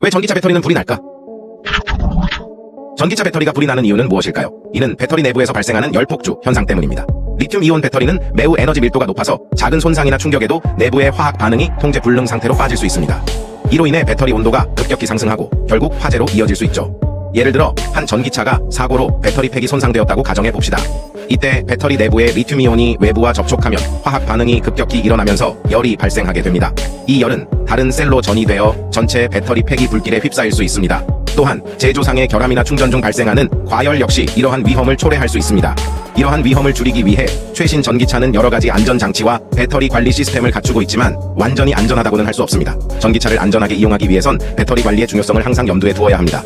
왜 전기차 배터리는 불이 날까? 전기차 배터리가 불이 나는 이유는 무엇일까요? 이는 배터리 내부에서 발생하는 열폭주 현상 때문입니다. 리튬이온 배터리는 매우 에너지 밀도가 높아서 작은 손상이나 충격에도 내부의 화학 반응이 통제 불능 상태로 빠질 수 있습니다. 이로 인해 배터리 온도가 급격히 상승하고 결국 화재로 이어질 수 있죠. 예를 들어 한 전기차가 사고로 배터리 팩이 손상되었다고 가정해 봅시다. 이때 배터리 내부의 리튬이온이 외부와 접촉하면 화학 반응이 급격히 일어나면서 열이 발생하게 됩니다. 이 열은 다른 셀로 전이되어 전체 배터리 팩이 불길에 휩싸일 수 있습니다. 또한 제조상의 결함이나 충전 중 발생하는 과열 역시 이러한 위험을 초래할 수 있습니다. 이러한 위험을 줄이기 위해 최신 전기차는 여러가지 안전장치와 배터리 관리 시스템을 갖추고 있지만 완전히 안전하다고는 할 수 없습니다. 전기차를 안전하게 이용하기 위해선 배터리 관리의 중요성을 항상 염두에 두어야 합니다.